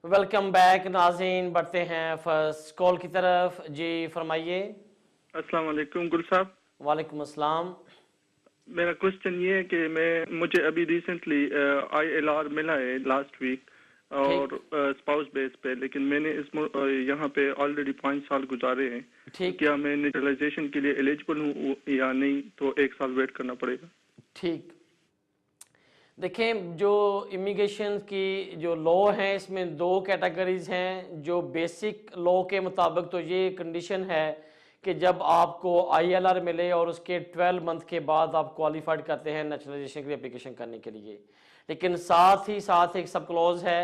Welcome back नाज़रीन। बढ़ते हैं फर्स्ट कॉल की तरफ। जी फरमाइए। अस्सलाम वालेकुम गुल साहब। वालेकुम अस्सलाम। मेरा क्वेश्चन ये है कि मुझे अभी रिसेंटली ILR मिला है लास्ट वीक ठीक और स्पाउस बेस पे, लेकिन मैंने यहाँ पे ऑलरेडी 5 साल गुजारे हैं। तो ठीक क्या मैं नेचुरलाइजेशन के लिए एलिजिबल हूँ या नहीं, तो 1 साल वेट करना पड़ेगा? ठीक। देखें, जो इमिग्रेशन की जो लॉ है इसमें दो कैटेगरीज हैं। जो बेसिक लॉ के मुताबिक तो ये कंडीशन है कि जब आपको ILR मिले और उसके 12 मंथ के बाद आप क्वालिफाइड करते हैं नेशनलाइजेशन के लिए एप्लीकेशन करने के लिए। लेकिन साथ ही साथ एक सब क्लॉज है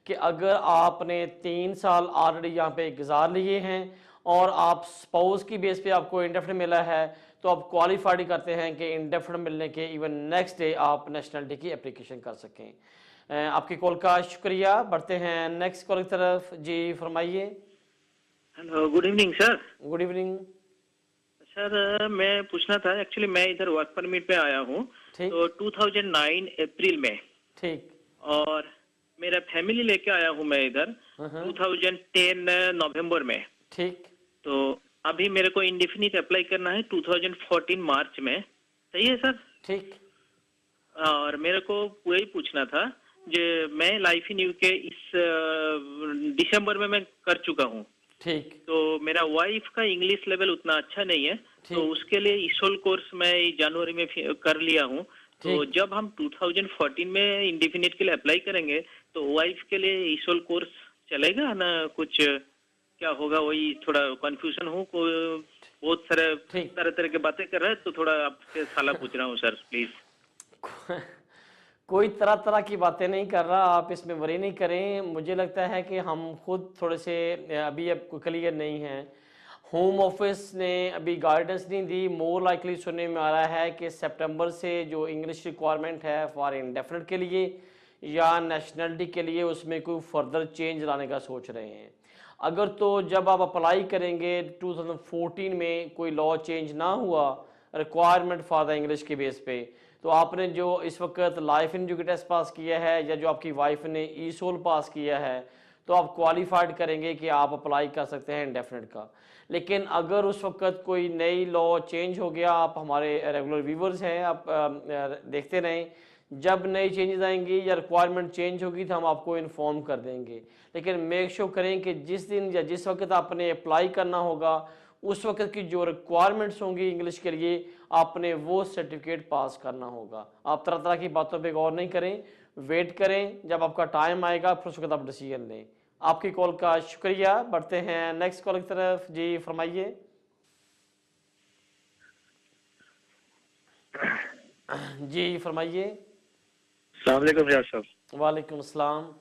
कि अगर आपने 3 साल ऑलरेडी यहाँ पे गुजार लिए हैं और आप स्पाउस की बेस पे आपको इंडेफिनिट मिला है, तो आप क्वालिफाइड करते हैं कि इंडेफिनिट मिलने के इवन नेक्स्ट डे आप नेशनलिटी की एप्लीकेशन कर सकें। आपकी कॉल का शुक्रिया। बढ़ते हैं नेक्स्ट कॉल की तरफ। जी फरमाइए। Hello, good evening sir. Good evening. Sir मैं पूछना था, एक्चुअली मैं इधर वर्क परमिट पे आया हूँ ठीक तो 2009 अप्रैल में, ठीक। और मेरा फैमिली लेके आया हूँ मैं इधर 2010 नवंबर में। ठीक तो अभी मेरे को इंडेफिनिट अप्लाई करना है 2014 मार्च में, सही है सर? ठीक। और मेरे को वही पूछना था, जो मैं लाइफ इन यूके इस दिसंबर में मैं कर चुका हूँ। ठीक तो मेरा वाइफ का इंग्लिश लेवल उतना अच्छा नहीं है, तो उसके लिए इसोल कोर्स मैं जनवरी में कर लिया हूँ। तो जब हम 2014 में इंडेफिनिट के लिए अप्लाई करेंगे तो वाइफ के लिए इसोल कोर्स चलेगा ना? कुछ क्या होगा, वही थोड़ा कंफ्यूजन हो। बहुत सारे तरह तरह की बातें कर रहे हैं, तो थोड़ा आपसे सलाह पूछ रहा हूँ सर, प्लीज। कोई तरह तरह की बातें नहीं कर रहा, आप इसमें वरी नहीं करें। मुझे लगता है कि हम खुद थोड़े से अभी अब क्लियर नहीं हैं। होम ऑफिस ने अभी गाइडेंस नहीं दी। मोर लाइकली सुनने में आ रहा है कि सितंबर से जो इंग्लिश रिक्वायरमेंट है फॉर इंडेफिनिट के लिए या नेशनलिटी के लिए, उसमें कोई फर्दर चेंज लाने का सोच रहे हैं। अगर तो जब आप अप्लाई करेंगे 2014 में कोई लॉ चेंज ना हुआ रिक्वायरमेंट फॉर द इंग्लिश के बेस पे, तो आपने जो इस वक्त life in education test pass किया है या जो आपकी वाइफ ने ईसोल पास किया है, तो आप क्वालिफाइड करेंगे कि आप अप्लाई कर सकते हैं इंडेफिनिट का। लेकिन अगर उस वक्त कोई नई लॉ चेंज हो गया, आप हमारे रेगुलर व्यूवर्स हैं, आप देखते रहें, जब नई चेंजेस आएंगी या रिक्वायरमेंट चेंज होगी तो हम आपको इन्फॉर्म कर देंगे। लेकिन मेक श्योर करें कि जिस दिन या जिस वक्त आपने अप्लाई करना होगा उस वक्त की जो रिक्वायरमेंट्स होंगी इंग्लिश के लिए, आपने वो सर्टिफिकेट पास करना होगा। आप तरह तरह की बातों पे गौर नहीं करें, वेट करें, जब आपका टाइम आएगा फिर उस वक्त आप डिसीजन लें। आपकी कॉल का शुक्रिया। बढ़ते हैं नेक्स्ट कॉल की तरफ। जी फरमाइए। जी फरमाइए। अस्सलाम वालेकुम रियाज साहब। वालेकुम अस्सलाम।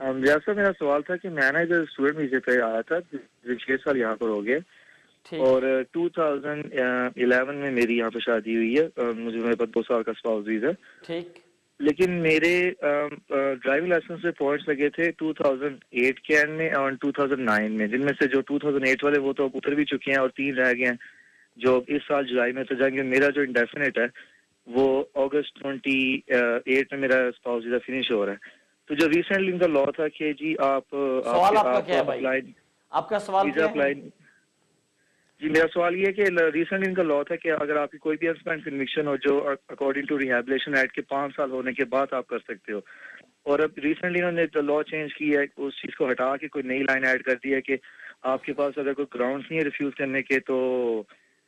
रियाज साहब, मेरा सवाल था कि मैं ना इधर स्टूडेंट वीजे पे आया था, 6 साल यहाँ पर हो गए, और 2011 में मेरी यहाँ पे शादी हुई है। मेरे पास 2 साल का स्पाउस वीजा। ठीक। लेकिन मेरे ड्राइविंग लाइसेंस पे पॉइंट्स लगे थे 2008 के एंड में और 2009 में, जिनमें से जो 2008 वाले वो तो अब उतर भी चुके हैं और 3 रह गए हैं जो इस साल जुलाई में तो जाएंगे। मेरा जो इंडेफिनिट है वो अगस्त 28 में मेरा स्पाउस वीजा फिनिश हो रहा है। तो जो रिसेंटली इनका लॉ था कि जी आप सवाल आपका क्या है भाई? आपका सवाल क्या है? जी मेरा सवाल ये है कि रिसेंटली इनका लॉ था कि अगर आपकी कोई भी अनस्पेंड कन्विक्शन हो जो अकॉर्डिंग टू रिहैबिलिटेशन एक्ट के 5 साल होने के बाद आप कर सकते हो, और अब रिसेंटली इन्होंने जो लॉ चेंज की है उस चीज को हटा के कोई नई लाइन ऐड कर दी है कि आपके पास अगर कोई ग्राउंड्स नहीं है रिफ्यूज करने के तो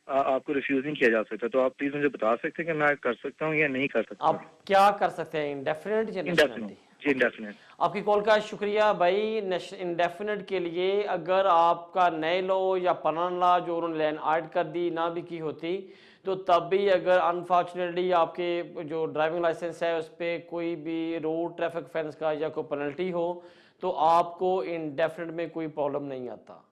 आपको रिफ्यूज नहीं किया जा सकता। तो आप प्लीज मुझे बता सकते हैं कि मैं कर सकता हूँ या नहीं कर सकता? आप क्या कर सकते हैं, इंडेफिनिट या नेशनलिटी? जी इंडेफिनिट। आपकी कॉल का शुक्रिया भाई। इंडेफिनिट के लिए अगर आपका नए लॉ या पुराना लॉ जो उन्होंने लाइन ऐड कर दी ना भी की होती, तो तब भी अगर अनफॉर्चुनेटली आपके जो ड्राइविंग लाइसेंस है उस पर कोई भी रोड ट्रैफिक ऑफेंस का या कोई पेनल्टी हो, तो आपको इंडेफिनिट में कोई प्रॉब्लम नहीं आता।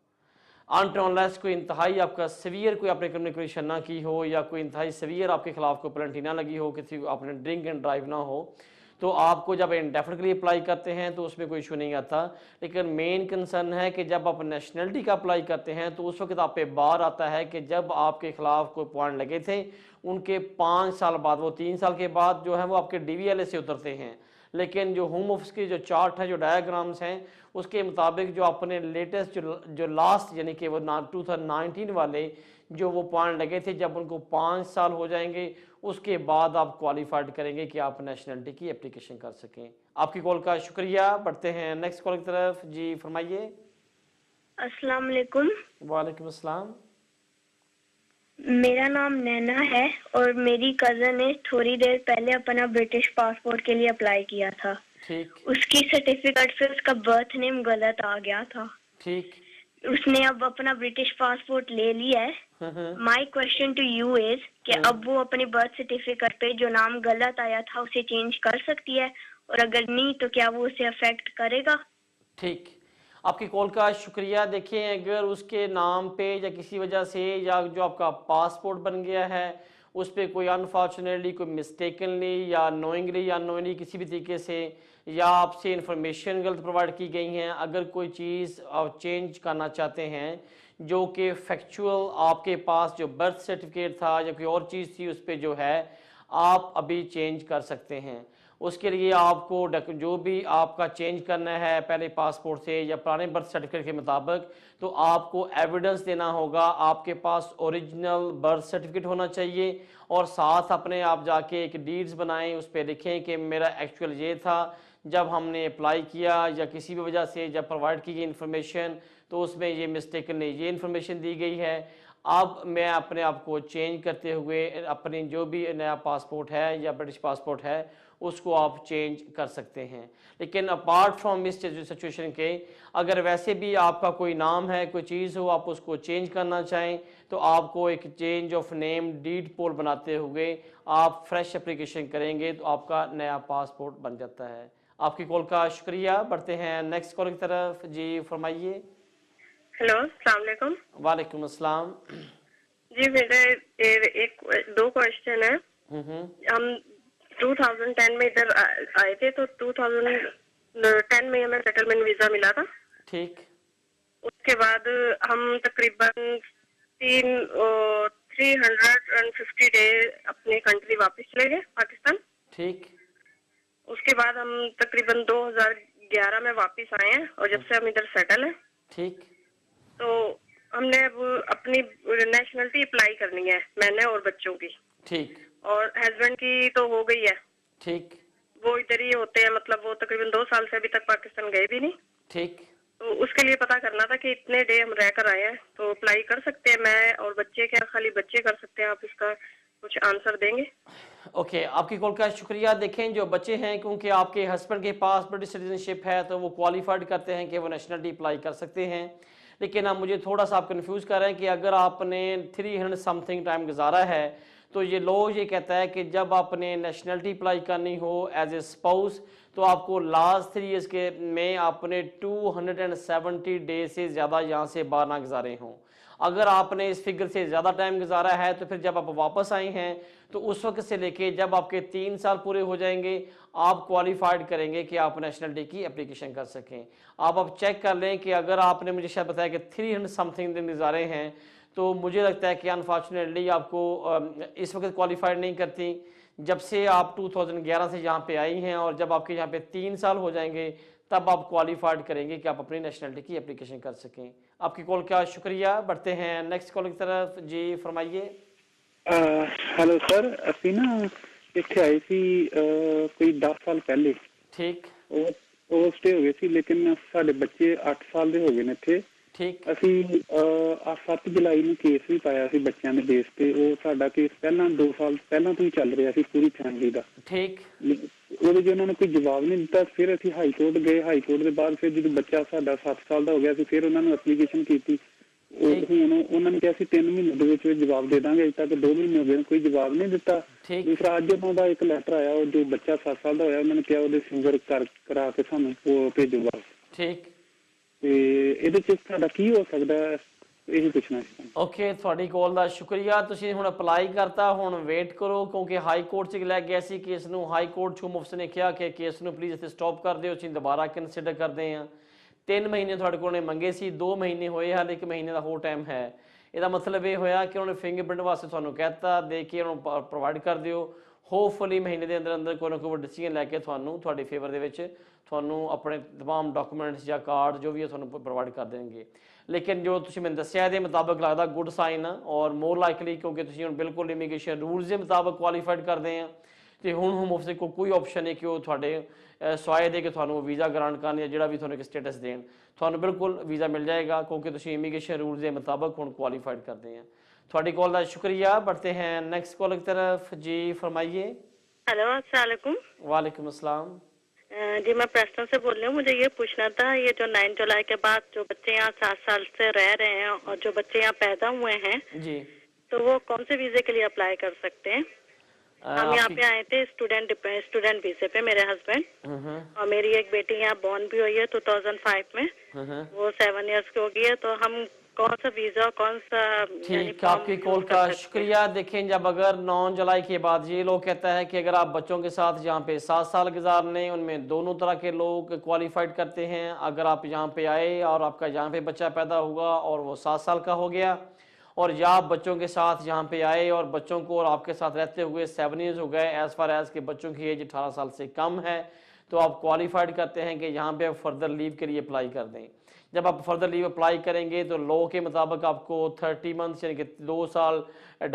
अनटॉनलेस कोई इंतहाई आपका सीवियर कोई आपने कम्युनिकेशन ना की हो या कोई इंतहाई सीवियर आपके खिलाफ कोई पेनल्टी ना लगी हो, किसी आपने ड्रिंक एंड ड्राइव ना हो, तो आपको जब इंडेफिनिटली अप्लाई करते हैं तो उसमें कोई इशू नहीं आता। लेकिन मेन कंसर्न है कि जब आप नेशनलिटी का अप्लाई करते हैं तो उस वक्त आप पे बार आता है कि जब आपके खिलाफ कोई पॉइंट लगे थे उनके 5 साल बाद, वो 3 साल के बाद जो है वो आपके DVLA से उतरते हैं। लेकिन जो होम ऑफिस की जो चार्ट है, जो डायग्राम्स हैं, उसके मुताबिक जो अपने लेटेस्ट जो लास्ट यानी कि वो 2019 वाले जो वो पॉइंट लगे थे, जब उनको 5 साल हो जाएंगे उसके बाद आप क्वालिफाइड करेंगे कि आप नेशनलिटी की एप्लीकेशन कर सकें। आपकी कॉल का शुक्रिया। बढ़ते हैं नेक्स्ट कॉल की तरफ। जी फरमाइए। अस्सलाम वालेकुम। वालेकुम अस्सलाम। मेरा नाम नैना है और मेरी कजन ने थोड़ी देर पहले अपना ब्रिटिश पासपोर्ट के लिए अप्लाई किया था। ठीक। उसकी सर्टिफिकेट से उसका बर्थ नेम गलत आ गया था। ठीक। उसने अब अपना ब्रिटिश पासपोर्ट ले लिया है। My question to you is कि अब वो अपनी बर्थ सर्टिफिकेट पे जो नाम गलत आया था उसे चेंज कर सकती है, और अगर नहीं तो क्या वो उसे अफेक्ट करेगा? ठीक, आपकी कॉल का शुक्रिया। देखिए, अगर उसके नाम पे या किसी वजह से या जो आपका पासपोर्ट बन गया है उस पर कोई अनफॉर्चुनेटली कोई मिस्टेकनली या नोइंगली या अननोइंगली किसी भी तरीके से या आपसे इंफॉर्मेशन गलत प्रोवाइड की गई हैं, अगर कोई चीज़ आप चेंज करना चाहते हैं जो कि फैक्चुअल आपके पास जो बर्थ सर्टिफिकेट था या कोई और चीज़ थी उस पर जो है आप अभी चेंज कर सकते हैं। उसके लिए आपको जो भी आपका चेंज करना है पहले पासपोर्ट से या पुराने बर्थ सर्टिफिकेट के मुताबिक, तो आपको एविडेंस देना होगा। आपके पास ओरिजिनल बर्थ सर्टिफिकेट होना चाहिए और साथ अपने आप जाके एक डीड्स बनाएं, उस पर लिखें कि मेरा एक्चुअल ये था, जब हमने अप्लाई किया या किसी भी वजह से जब प्रोवाइड की गई इन्फॉर्मेशन तो उसमें ये मिस्टेकनली ये इन्फॉर्मेशन दी गई है। अब मैं अपने आप को चेंज करते हुए अपनी जो भी नया पासपोर्ट है या ब्रिटिश पासपोर्ट है उसको आप चेंज कर सकते हैं। लेकिन अपार्ट फ्रॉम इस सिचुएशन के, अगर वैसे भी आपका कोई नाम है, कोई चीज़ हो, आप उसको चेंज करना चाहें तो आपको एक चेंज ऑफ नेम डीड पोल बनाते हुए आप फ्रेश एप्लीकेशन करेंगे तो आपका नया पासपोर्ट बन जाता है। आपकी कॉल का शुक्रिया। बढ़ते हैं नेक्स्ट कॉल की तरफ। जी फरमाइए। हेलो, अस्सलाम वालेकुम। वालेकुम अस्सलाम। जी मेरे दो क्वेश्चन है। हम 2010 में इधर आए थे तो 2010 में हमें सेटलमेंट वीजा मिला था। ठीक। उसके बाद हम तकरीबन 350 डे अपने कंट्री वापस चले गए पाकिस्तान। ठीक। उसके बाद हम तकरीबन 2011 में वापस आए हैं और जब से हम इधर सेटल हैं। ठीक। तो हमने अब अपनी नेशनलिटी अप्लाई करनी है, मैंने और बच्चों की। ठीक। और हस्बैंड की तो हो गई है। ठीक। वो इधर ही होते हैं, मतलब वो तकरीबन 2 साल से अभी तक पाकिस्तान गए भी नहीं। ठीक। तो उसके लिए पता करना था कि इतने डे हम रहकर आए हैं तो अप्लाई कर सकते हैं, मैं और बच्चे, क्या खाली बच्चे कर सकते हैं? आप इसका कुछ आंसर देंगे? ओके, आपकी कॉल का शुक्रिया। देखें, जो बच्चे हैं क्योंकि आपके हस्बैंड के पास ब्रिटिश सिटीजनशिप है तो वो क्वालिफाइड करते हैं कि वो नेशनलिटी अप्लाई कर सकते हैं। लेकिन अब मुझे थोड़ा सा आप कंफ्यूज कर रहे हैं कि अगर आपने 300 समथिंग टाइम गुजारा है तो ये लॉ ये कहता है कि जब आपने नेशनलिटी अप्लाई करनी हो एज ए स्पाउस तो आपको लास्ट 3 ईयर्स के में आपने 270 डे से ज़्यादा यहाँ से बाहर ना गुजारे हों। अगर आपने इस फिगर से ज़्यादा टाइम गुजारा है तो फिर जब आप वापस आए हैं तो उस वक्त से लेके जब आपके 3 साल पूरे हो जाएंगे आप क्वालिफाइड करेंगे कि आप नेशनलिटी की एप्लीकेशन कर सकें। आप चेक कर लें कि अगर आपने मुझे शायद बताया कि 300 समथिंग दिन गुजारे हैं तो मुझे लगता है कि अनफॉर्चुनेटली आपको इस वक्त क्वालिफाइड नहीं करती। जब से आप 2011 से यहाँ पे आई हैं और जब आपके यहाँ पे 3 साल हो जाएंगे तब आप क्वालिफाइड करेंगे कि आप अपनी नेशनलिटी की एप्लीकेशन कर सकें। आपकी कॉल का शुक्रिया। बढ़ते हैं नेक्स्ट कॉल की तरफ। जी फरमाइए। हेलो सर, ਅਸੀਂ ਨਾ ਇੱਥੇ ਆਏ ਸੀ ਕੋਈ 10 ਸਾਲ ਪਹਿਲੇ। ਠੀਕ। ਉਹ ਸਟੇ ਹੋ ਗਏ ਸੀ, ਲੇਕਿਨ ਸਾਡੇ ਬੱਚੇ 8 ਸਾਲ ਦੇ ਹੋ ਗਏ ਨੇ ਇੱਥੇ। ਠੀਕ। ਅਸੀਂ 7 ਜੁਲਾਈ ਨੂੰ ਕੇਸ ਵੀ ਪਾਇਆ ਸੀ ਬੱਚਿਆਂ ਦੇ ਬੇਸ ਤੇ। ਉਹ ਸਾਡਾ ਕੇਸ ਪਹਿਲਾਂ 2 ਸਾਲ ਪਹਿਲਾਂ ਤੋਂ ਹੀ ਚੱਲ ਰਿਹਾ ਸੀ ਪੂਰੀ ਫੈਮਿਲੀ ਦਾ। ਠੀਕ। ਉਹਦੇ 'ਚ ਉਹਨਾਂ ਨੇ ਕੋਈ ਜਵਾਬ ਨਹੀਂ ਦਿੱਤਾ। ਫਿਰ ਅਸੀਂ ਹਾਈ ਕੋਰਟ ਗਏ। ਹਾਈ ਕੋਰਟ ਦੇ ਬਾਅਦ ਫਿਰ ਜਦੋਂ ਬੱਚਾ ਸਾਡਾ 7 ਸਾਲ ਦਾ ਹੋ ਗਿਆ ਸੀ ਫਿਰ ਉਹਨਾਂ ਨੂੰ ਐਪਲੀਕੇਸ਼ਨ ਕੀਤੀ। ਹੁਣ ਉਹਨਾਂ ਨੇ ਕਿਹਾ ਸੀ 3 ਮਹੀਨੇ ਦੇ ਵਿੱਚ ਜਵਾਬ ਦੇ ਦਾਂਗੇ। ਅਜੇ ਤੱਕ 2 ਮਹੀਨੇ ਹੋ ਗਏ, ਕੋਈ ਜਵਾਬ ਨਹੀਂ ਦਿੱਤਾ। ਦੂਸਰਾ ਅੱਜ ਉਹਨਾਂ ਦਾ ਇੱਕ ਲੈਟਰ ਆਇਆ, ਉਹ ਜੋ ਬੱਚਾ 7 ਸਾਲ ਦਾ ਹੋਇਆ ਉਹਨਾਂ ਨੇ ਕਿਹਾ ਉਹਦੇ ਫਿੰਗਰ ਕਰਾ ਕੇ ਸਾਨੂੰ ਭੇਜੋ ਬਸ। ਠੀਕ। ਤੇ ਇਹਦੇ 'ਚ ਸਾਡਾ ਕੀ ਹੋ ਸਕਦਾ ਹੈ, ਇਹੀ ਪੁੱਛਣਾ ਸੀ। ਓਕੇ, ਤੁਹਾਡੀ ਕਾਲ ਦਾ ਸ਼ੁਕਰੀਆ। ਤੁਸੀਂ ਹੁਣ ਅਪਲਾਈ ਕਰਤਾ, ਹੁਣ ਵੇਟ ਕਰੋ ਕਿਉਂਕਿ ਹਾਈ ਕੋਰਟ 'ਚ ਲੈ ਗਿਆ ਸੀ ਕੇਸ ਨੂੰ। ਹਾਈ ਕੋਰਟ 'ਚ ਮੁਫਤ ਨੇ ਕਿਹਾ ਕਿ ਕੇਸ ਨੂੰ ਪਲੀਜ਼ ਇੱਥੇ ਸਟਾਪ ਕਰ ਦਿਓ, ਅਸੀਂ ਦੁਬਾਰਾ ਕੰਸੀਡਰ ਕਰਦੇ ਹਾਂ। 3 ਮਹੀਨੇ ਤੁਹਾਡੇ ਕੋਲ ਨੇ ਮੰਗੇ ਸੀ, 2 ਮਹੀਨੇ ਹੋਏ, ਹਾਲੇ 1 ਮਹੀਨੇ ਦਾ ਹੋਰ ਟਾਈਮ ਹੈ। ਇਹਦਾ ਮਤਲਬ ਇਹ ਹੋਇਆ ਕਿ ਉਹਨੇ ਫਿੰਗਰਪ੍ਰਿੰਟ ਵਾਸਤੇ ਤੁਹਾਨੂੰ ਕਹਿਤਾ ਦੇ ਕੇ ਉਹਨੂੰ ਪ੍ਰੋਵਾਈਡ ਕਰ ਦਿਓ। ਹੋਪਫੁਲੀ ਮਹੀਨੇ ਦੇ ਅੰਦਰ ਅੰਦਰ ਕੋਈ ਨਾ ਕੋਈ ਡਿਸੀਜਨ ਲੈ ਕੇ ਤੁਹਾਨੂੰ ਤੁਹਾਡੇ ਫੇਵਰ ਦੇ ਵਿੱਚ ਤੁਹਾਨੂੰ ਆਪਣੇ तमाम ਡਾਕੂਮੈਂਟਸ ਜਾਂ ਕਾਰਡ ਜੋ ਵੀ ਹੈ ਤੁਹਾਨੂੰ ਪ੍ਰੋਵਾਈਡ ਕਰ ਦੇਣਗੇ। ਲੇਕਿਨ ਜੋ ਤੁਸੀਂ ਮੈਨੂੰ ਦੱਸਿਆ ਇਹਦੇ ਮੁਤਾਬਕ ਲੱਗਦਾ ਗੁੱਡ ਸਾਈਨ ਆ ਔਰ ਮੋਰ ਲਾਈਕਲੀ ਕਿਉਂਕਿ ਤੁਸੀਂ ਹੁਣ ਬਿਲਕੁਲ ਇਮੀਗ੍ਰੇਸ਼ਨ ਰੂਲਸ ਦੇ ਮੁਤਾਬਕ ਕੁਆਲੀਫਾਈਡ ਕਰਦੇ ਆ ਤੇ ਹੁਣ ਹੋਮ ਆਫਿਸ ਕੋਲ ਕੋਈ ਆਪਸ਼ਨ ਨਹੀਂ ਕਿ ਉਹ ਤੁਹਾਡੇ ਸਵਾਏ ਦੇ ਕਿ ਤੁਹਾਨੂੰ ਵੀਜ਼ਾ ਗ੍ਰਾਂਟ ਕਰਨ ਜਾਂ ਜਿਹੜਾ ਵੀ ਤੁਹਾਨੂੰ ਇੱਕ ਸਟੇਟਸ ਦੇਣ, ਤੁਹਾਨੂੰ ਬਿਲਕੁਲ ਵੀਜ਼ਾ ਮਿਲ ਜਾਏਗਾ ਕਿਉਂਕਿ ਤੁਸੀਂ ਇਮੀਗ੍रेशन रूल्स ਦੇ मुताबिक ਹੁਣ क्वालिफाइड करते हैं। थोड़ी कॉल का शुक्रिया। बढ़ते हैं नेक्स्ट कॉल की तरफ। जी फरमाइए। हेलो, अस्सलाम वालेकुम। वालेकुम अस्सलाम। जी मैं प्रेस्टन से बोल रही हूँ। मुझे ये पूछना था, ये जो 9 जुलाई के बाद जो बच्चे यहाँ 7 साल से रह रहे हैं और जो बच्चे यहाँ पैदा हुए हैं जी, तो वो कौन से वीजे के लिए अप्लाई कर सकते हैं? हम यहाँ पे आए थे स्टूडेंट वीजे पे, मेरे हस्बैंड और मेरी एक बेटी यहाँ बॉर्न भी हुई है 2005 में, वो 7 इयर्स की हो गई है। तो हम कौन सा वीजा कौन सा ठीक, आपकी कॉल का शुक्रिया। देखें जब अगर 9 जुलाई के बाद ये लोग कहता है कि अगर आप बच्चों के साथ यहाँ पे 7 साल गुजारने, उनमें दोनों तरह के लोग क्वालिफाइड करते हैं। अगर आप यहाँ पे आए और आपका यहाँ पे बच्चा पैदा हुआ और वो 7 साल का हो गया और या आप बच्चों के साथ यहाँ पे आए और बच्चों को और आपके साथ रहते हुए 7 ईयर्स हो गए, एज फार एज के बच्चों की एज 18 साल से कम है, तो आप क्वालिफाइड करते हैं कि यहाँ पे फर्दर लीव के लिए अप्लाई कर दें। जब आप फर्दर लीव अप्लाई करेंगे तो लॉ के मुताबिक आपको 30 मंथ्स यानी कि 2 साल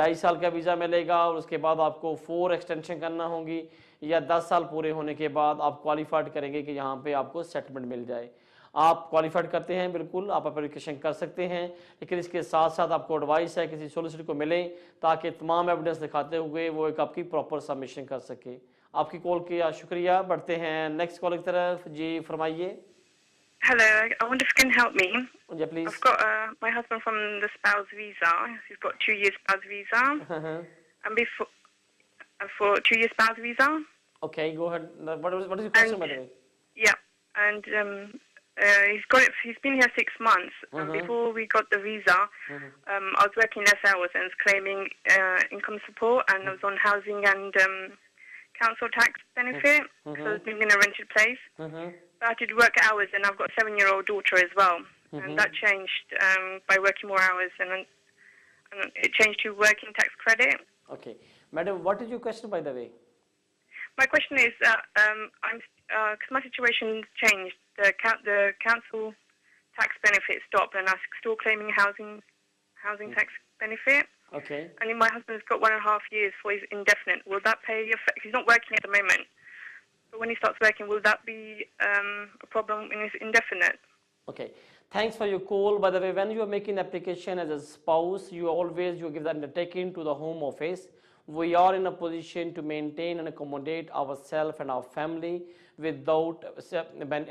2.5 साल का वीज़ा मिलेगा और उसके बाद आपको 4 एक्सटेंशन करना होगी या 10 साल पूरे होने के बाद आप क्वालिफाइड करेंगे कि यहाँ पे आपको सेटलमेंट मिल जाए। आप क्वालिफाइड करते हैं, बिल्कुल आप एप्लीकेशन कर सकते हैं, लेकिन इसके साथ साथ आपको एडवाइस है किसी सोलिसिटर को मिलें ताकि तमाम एविडेंस दिखाते हुए वो एक आपकी प्रॉपर सबमिशन कर सके। आपकी कॉल किया शुक्रिया। बढ़ते हैं नेक्स्ट कॉल की तरफ। जी फरमाइए। Hello, I wonder if you can help me. Yeah, please. I've got my husband from the spouse visa. He's got 2 years spouse visa. And before for 2 years spouse visa. Okay, go ahead. What is your question, by the way? Yeah, and he's got it. He's been here 6 months. And before we got the visa, I was working less hours and was claiming income support, and I was on housing and council tax benefit. So I was living in a rented place. I had to work hours, and I've got a 7-year-old daughter as well, and that changed by working more hours, and it changed to working tax credit. Okay, madam, what is your question, by the way? My question is, because my situation changed, the council tax benefit stopped, and I'm still claiming housing tax benefit. Okay. And my husband's got 1.5 years for his indefinite. Will that pay effect? He's not working at the moment. But when he starts working, will that be a problem in his indefinite? Okay, thanks for your call. By the way, when you are making application as a spouse, you give that undertaking to the home office. We are in a position to maintain and accommodate ourselves and our family without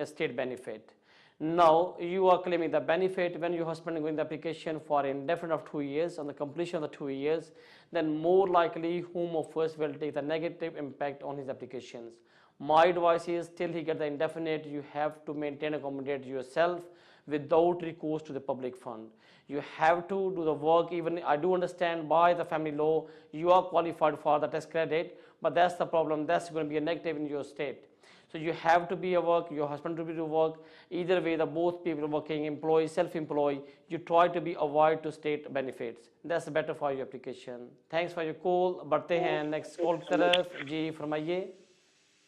state benefit. Now you are claiming the benefit when your husband is going the application for indefinite of 2 years. On the completion of the 2 years, then more likely home office will take the negative impact on his applications. My advice is till he gets the indefinite, you have to maintain and accommodate yourself without recourse to the public fund. You have to do the work. Even I do understand by the family law you are qualified for the tax credit, but that's the problem. That's going to be a negative in your state. So you have to be a work, your husband to be to work. Either way, the both people working, employee, self-employed, you try to be avoid to state benefits. That's better for your application. Thanks for your call. बढ़ते हैं next call की तरफ। जी फरमाइए।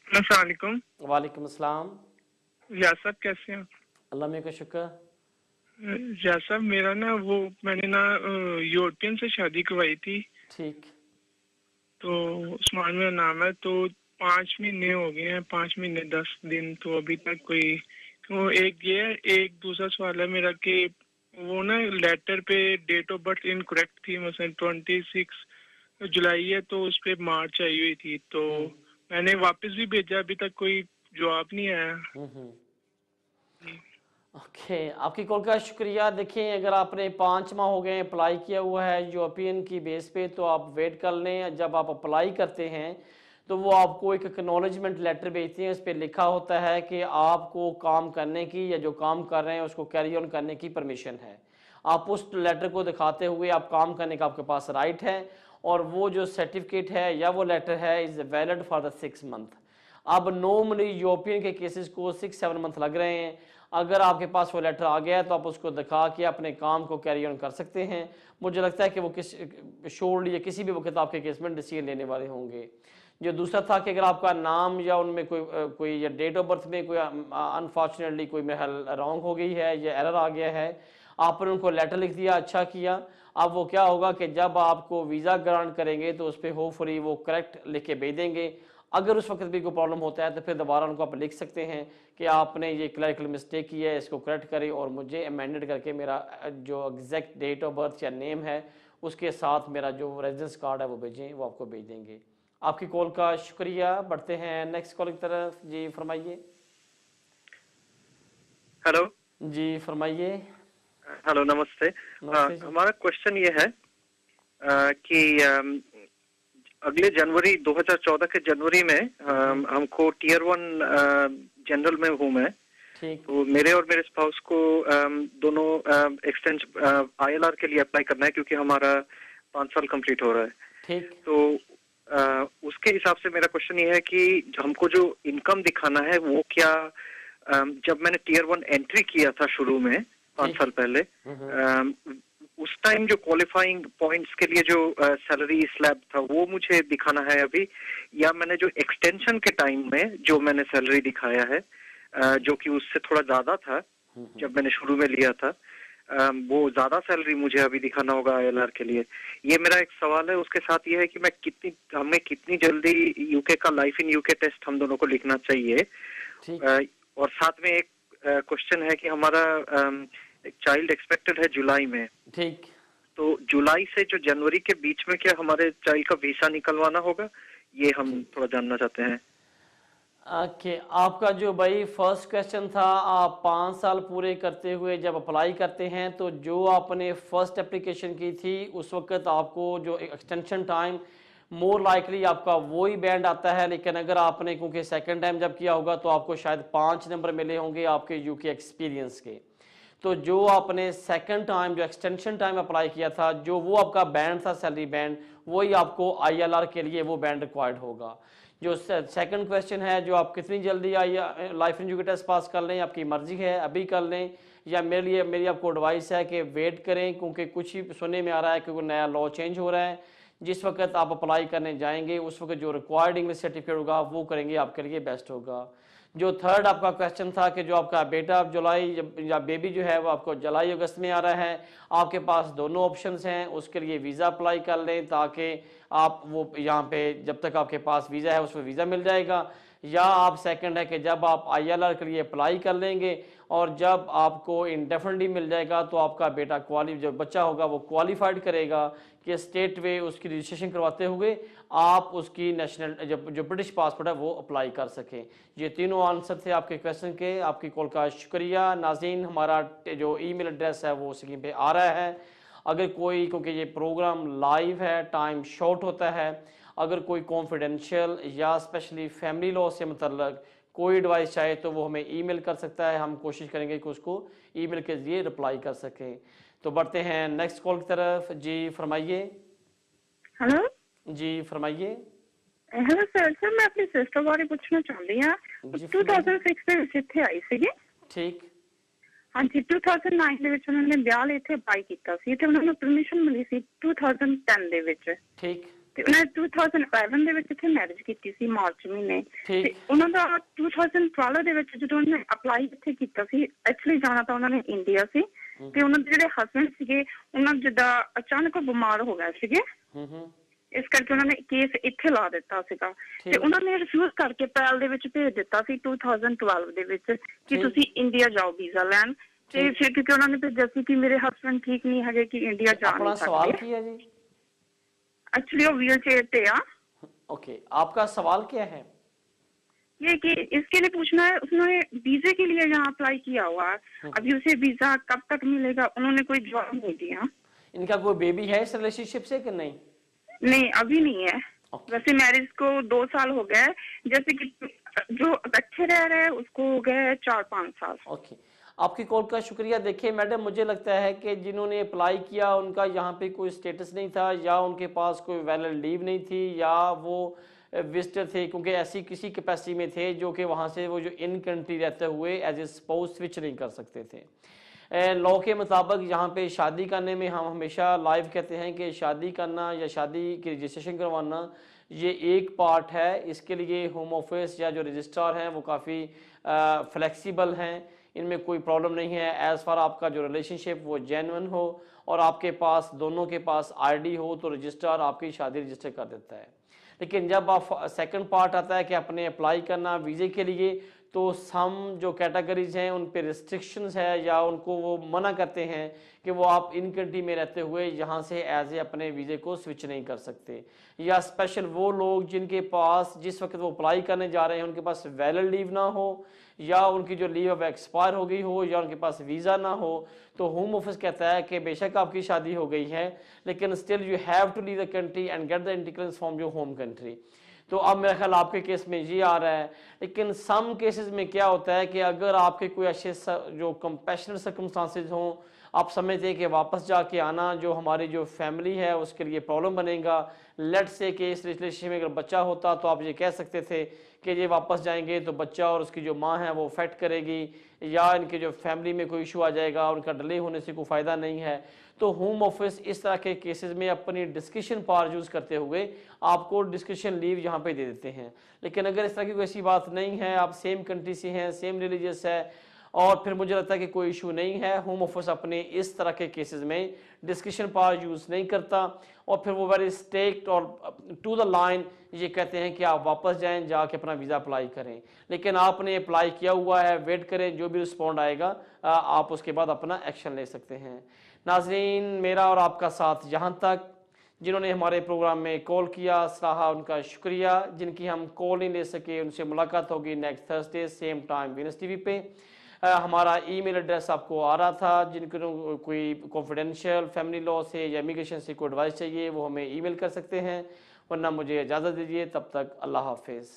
अस्सलाम वालेकुम। वालेकुम अस्सलाम। या साहब कैसे हैं? अल्लाह में का शुक्र। या साहब मेरा ना मैंने ना यूरोपियन से शादी करवाई थी। ठीक। तो उस्मान मेरा नाम है। तो 5 महीने हो गए हैं, 5 महीने 10 दिन। तो अभी तक कोई एक दूसरा सवाल है मेरा कि वो ना लेटर पे डेट ऑफ बर्थ इनकरेक्ट थी। मसलन 26 जुलाई है तो उस पे मार्च आई हुई थी। तो मैंने वापस भी भेजा, अभी तक कोई जवाब नहीं आया। ओके, आपकी कॉल का शुक्रिया। देखिए अगर आपने 5 माह हो गए अप्लाई किया हुआ है यूरोपियन की बेस पे तो आप वेट कर लें। जब आप अप्लाई करते हैं तो वो आपको एक एक्नॉलेजमेंट लेटर भेजते हैं। उस पर लिखा होता है कि आपको काम करने की या जो काम कर रहे हैं उसको कैरी ऑन करने की परमिशन है। आप उस लेटर को दिखाते हुए आप काम करने का आपके पास राइट है, और वो जो सर्टिफिकेट है या वो लेटर है is valid for the 6 month. अब नॉर्मली यूरोपियन के केसेस को 6-7 मंथ लग रहे हैं। अगर आपके पास वो लेटर आ गया तो आप उसको दिखा के अपने काम को कैरी ऑन कर सकते हैं। मुझे लगता है कि वो श्योरली या किसी भी वक्त आपके केस में डिसीजन लेने वाले होंगे। जो दूसरा था कि अगर आपका नाम या उनमें कोई या डेट ऑफ बर्थ में कोई अनफॉर्चुनेटली कोई मेरा रॉन्ग हो गई है या एरर आ गया है, आपने उनको लेटर लिख दिया, अच्छा किया। अब वो क्या होगा कि जब आपको वीज़ा ग्रांट करेंगे तो उस पर होपफुली वो करेक्ट लिख के भेज देंगे। अगर उस वक्त भी कोई प्रॉब्लम होता है तो फिर दोबारा उनको आप लिख सकते हैं कि आपने ये क्लरिकल मिस्टेक की है, इसको करेक्ट करें और मुझे अमेंडेड करके मेरा जो एग्जैक्ट डेट ऑफ बर्थ या नेम है उसके साथ मेरा जो रेजिडेंस कार्ड है वो भेजें, वो आपको भेज देंगे। आपकी कॉल का शुक्रिया। बढ़ते हैं नेक्स्ट कॉल की तरफ। जी फरमाइए। हेलो जी फरमाइए। हेलो नमस्ते। हमारा क्वेश्चन ये है कि अगले जनवरी 2014 के जनवरी में हमको टियर 1 जनरल में हूँ मैं, तो मेरे और मेरे स्पाउस को दोनों एक्सटेंशन ILR के लिए अप्लाई करना है क्योंकि हमारा 5 साल कंप्लीट हो रहा है। ठीक। तो उसके हिसाब से मेरा क्वेश्चन ये है कि हमको जो इनकम दिखाना है वो क्या, जब मैंने टियर 1 एंट्री किया था शुरू में 5 साल पहले, उस टाइम जो क्वालिफाइंग पॉइंट्स के लिए जो सैलरी स्लैब था वो मुझे दिखाना है अभी, या मैंने जो एक्सटेंशन के टाइम में जो मैंने सैलरी दिखाया है जो कि उससे थोड़ा ज्यादा था जब मैंने शुरू में लिया था, वो ज्यादा सैलरी मुझे अभी दिखाना होगा ILR के लिए। ये मेरा एक सवाल है। उसके साथ ये है कि हमें कितनी जल्दी यूके का लाइफ इन यूके टेस्ट हम दोनों को लिखना चाहिए। और साथ में एक क्वेश्चन है कि हमारा एक चाइल्ड एक्सपेक्टेड है जुलाई में। ठीक। तो जुलाई से जो जनवरी के बीच में क्या हमारे चाइल्ड का वीसा निकलवाना होगा, ये हम थोड़ा जानना चाहते हैं। आपका जो भाई फर्स्ट क्वेश्चन था, आप 5 साल पूरे करते हुए जब अप्लाई करते हैं तो जो आपने फर्स्ट एप्लीकेशन की थी उस वक्त आपको जो एक्सटेंशन टाइम मोर लाइकली आपका वही बैंड आता है, लेकिन अगर आपने क्योंकि सेकंड टाइम जब किया होगा तो आपको शायद 5 नंबर मिले होंगे आपके यूके एक्सपीरियंस के। तो जो आपने सेकंड टाइम जो एक्सटेंशन टाइम अप्लाई किया था, जो वो आपका बैंड था सैलरी बैंड, वही आपको ILR के लिए वो बैंड रिक्वायर्ड होगा। जो सेकंड क्वेश्चन है, जो आप कितनी जल्दी life in UK test pass कर लें, आपकी मर्जी है, अभी कर लें या मेरी आपको एडवाइस है कि वेट करें, क्योंकि कुछ ही सुनने में आ रहा है कि कोई नया लॉ चेंज हो रहा है। जिस वक्त आप अप्लाई करने जाएंगे उस वक्त जो रिक्वायर्ड इंग्लिश सर्टिफिकेट होगा वो करेंगे, आपके लिए बेस्ट होगा। जो थर्ड आपका क्वेश्चन था कि जो आपका बेटा जुलाई या बेबी जो है वो आपको जुलाई अगस्त में आ रहा है, आपके पास दोनों ऑप्शंस हैं, उसके लिए वीज़ा अप्लाई कर लें ताकि आप वो यहाँ पे जब तक आपके पास वीज़ा है उसमें वीज़ा मिल जाएगा, या आप सेकंड है कि जब आप ILR के लिए अप्लाई कर लेंगे और जब आपको इंडेफिनिटली मिल जाएगा तो आपका बेटा जो बच्चा होगा वो क्वालिफाइड करेगा कि स्टेट वे उसकी रजिस्ट्रेशन करवाते हुए आप उसकी नेशनल जो ब्रिटिश पासपोर्ट है वो अप्लाई कर सकें। ये तीनों आंसर थे आपके क्वेश्चन के। आपकी कॉल का शुक्रिया। नाज़रीन, हमारा जो ईमेल एड्रेस है वो स्क्रीन पे आ रहा है। अगर कोई, क्योंकि ये प्रोग्राम लाइव है, टाइम शॉर्ट होता है, अगर कोई कॉन्फिडेंशियल या स्पेशली फैमिली लॉ से मतलब कोई एडवाइस चाहे तो वो हमें ईमेल कर सकता है। हम कोशिश करेंगे कि उसको ईमेल के जरिए रिप्लाई कर सकें। तो बढ़ते हैं नेक्स्ट कॉल की तरफ। जी फरमाइए। हेलो जी फरमाइए। Hello sir. सर मैं अपनी सिस्टर बारे पूछना चाहती हाँ। 2006 ਦੇ ਵਿੱਚ ਇੱਥੇ ਆਈ ਸੀਗੀ। ਠੀਕ। ਹਾਂਜੀ 2009 ਦੇ ਵਿੱਚ ਉਹਨਾਂ ਨੇ ਵਿਆਹ ਲਈ ਇੱਥੇ ਅਪਲਾਈ ਕੀਤਾ ਸੀ ਤੇ ਉਹਨਾਂ ਨੂੰ ਪਰਮਿਸ਼ਨ ਮਿਲੀ ਸੀ 2010 ਦੇ ਵਿੱਚ। ਠੀਕ। ਤੇ ਉਹਨਾਂ ਨੇ 2011 ਦੇ ਵਿੱਚ ਇੱਥੇ ਮੈਰਿਜ ਕੀਤੀ ਸੀ ਮਾਰਚ ਮਹੀਨੇ। ਤੇ ਉਹਨਾਂ ਦਾ 2012 ਦੇ ਵਿੱਚ ਜਦੋਂ ਉਹਨੇ ਅਪਲਾਈ ਇੱਥੇ ਕੀਤਾ ਸੀ, ਐਕਚੁਅਲੀ ਜਾਣਾ ਤਾਂ ਉਹਨਾਂ ਨੇ ਇੰਡੀਆ ਸੀ ਤੇ ਉਹਨਾਂ ਦੇ ਜਿਹੜੇ ਹਸਬੈਂਡ ਸੀਗੇ ਉਹਨਾਂ ਜਿੱਦਾਂ ਅਚਾਨਕ ਬਿਮਾਰ ਹੋ ਗਏ ਸੀਗੇ, ਇਸ ਕਰਕੇ ਉਹਨਾਂ ਨੇ ਕੇਸ ਇੱਥੇ ਲਾ ਦਿੱਤਾ ਸੀਗਾ ਤੇ ਉਹਨਾਂ ਨੇ ਰਿਫਿਊਜ਼ ਕਰਕੇ ਅਪ੍ਰੈਲ ਦੇ ਵਿੱਚ ਭੇਜ ਦਿੱਤਾ ਸੀ 2012 ਦੇ ਵਿੱਚ ਕਿ ਤੁਸੀਂ ਇੰਡੀਆ ਜਾਓ ਵੀਜ਼ਾ ਲੈਣ। ਤੇ ਫਿਰ ਕਿਉਂਕਿ ਉਹਨਾਂ ਨੇ ਭੇਜਿਆ ਸੀ ਕਿ ਮੇਰੇ ਹਸਬੈਂਡ ਠੀਕ ਨਹੀਂ ਹੈਗੇ ਕਿ ਇੰਡੀਆ ਜਾ ਨਹੀਂ ਸਕਦੇ। सवाल किया जी? एक्चुअली वो व्हील चेयर पे ओके, आपका सवाल क्या है? ये कि इसके लिए पूछना है, उसने वीजे के लिए यहाँ अप्लाई किया हुआ है, अभी उसे वीजा कब तक मिलेगा उन्होंने कोई जवाब नहीं दिया। इनका कोई बेबी है इस रिलेशनशिप से कि नहीं? नहीं अभी नहीं है। वैसे मैरिज को 2 साल हो गए, जैसे कि जो अच्छे रह रहे हैं उसको हो गए 4-5 साल। ओके, आपकी कॉल का शुक्रिया। देखिए मैडम, मुझे लगता है कि जिन्होंने अप्लाई किया उनका यहाँ पे कोई स्टेटस नहीं था, या उनके पास कोई वैलिड लीव नहीं थी, या वो विजिटर थे, क्योंकि ऐसी किसी कैपेसिटी में थे जो कि वहाँ से वो जो इन कंट्री रहते हुए एज ए स्पाउस स्विच नहीं कर सकते थे। लॉ के मुताबिक यहाँ पे शादी करने में हम हमेशा लाइव कहते हैं कि शादी करना या शादी की रजिस्ट्रेशन करवाना ये एक पार्ट है। इसके लिए होम ऑफिस या जो रजिस्ट्रार हैं वो काफ़ी फ्लेक्सिबल हैं, इनमें कोई प्रॉब्लम नहीं है। एज़ फार आपका जो रिलेशनशिप वो जेन्युइन हो और आपके पास दोनों के पास आईडी हो तो रजिस्ट्रार आपकी शादी रजिस्टर कर देता है। लेकिन जब आप सेकंड पार्ट आता है कि आपने अप्लाई करना वीज़े के लिए, तो सम जो कैटेगरीज हैं उन पे रिस्ट्रिक्शंस है या उनको वो मना करते हैं कि वो आप इन कंट्री में रहते हुए यहाँ से एज ए अपने वीज़े को स्विच नहीं कर सकते। या स्पेशल वो लोग जिनके पास जिस वक्त वो अप्लाई करने जा रहे हैं उनके पास वैलिड लीव ना हो या उनकी जो लीव अब एक्सपायर हो गई हो या उनके पास वीज़ा ना हो, तो होम ऑफिस कहता है कि बेशक आपकी शादी हो गई है लेकिन still you have to leave the country and get the integrance from your home country. तो अब मेरा ख्याल आपके केस में ये आ रहा है। लेकिन सम केसेस में क्या होता है कि अगर आपके कोई अच्छे जो कंपैशनेट सर्कमस्टांसेस हों, आप समझते हैं कि वापस जाके आना जो हमारी जो फैमिली है उसके लिए प्रॉब्लम बनेगा। लेट्स से कि इस रिलेशनशिप में अगर बच्चा होता तो आप ये कह सकते थे कि ये वापस जाएंगे तो बच्चा और उसकी जो माँ है वो अफेक्ट करेगी या इनके जो फैमिली में कोई इशू आ जाएगा, उनका डिले होने से कोई फ़ायदा नहीं है। तो होम ऑफिस इस तरह के केसेस में अपनी डिस्कशन पावर यूज़ करते हुए आपको डिस्कशन लीव यहाँ पे दे देते हैं। लेकिन अगर इस तरह की कोई ऐसी बात नहीं है, आप सेम कंट्री से हैं, सेम रिलीजियस है और फिर मुझे लगता है कि कोई इशू नहीं है, होम ऑफिस अपने इस तरह के केसेस में डिस्कशन पावर यूज़ नहीं करता और फिर वो वेरी स्ट्रिक्ट और टू द लाइन ये कहते हैं कि आप वापस जाएं, जाके अपना वीज़ा अप्लाई करें। लेकिन आपने अप्लाई किया हुआ है, वेट करें, जो भी रिस्पॉन्ड आएगा आप उसके बाद अपना एक्शन ले सकते हैं। नाज़रीन, मेरा और आपका साथ यहाँ तक। जिन्होंने हमारे प्रोग्राम में कॉल किया सराहा उनका शुक्रिया। जिनकी हम कॉल नहीं ले सके उनसे मुलाकात होगी next Thursday same time Venus TV पे। हमारा ईमेल एड्रेस आपको आ रहा था। जिनको कोई कॉन्फिडेंशियल फैमिली लॉ से या इमिग्रेशन से कोई एडवाइस चाहिए वो हमें ईमेल कर सकते हैं, वरना मुझे इजाज़त दीजिए। तब तक अल्लाह हाफिज़।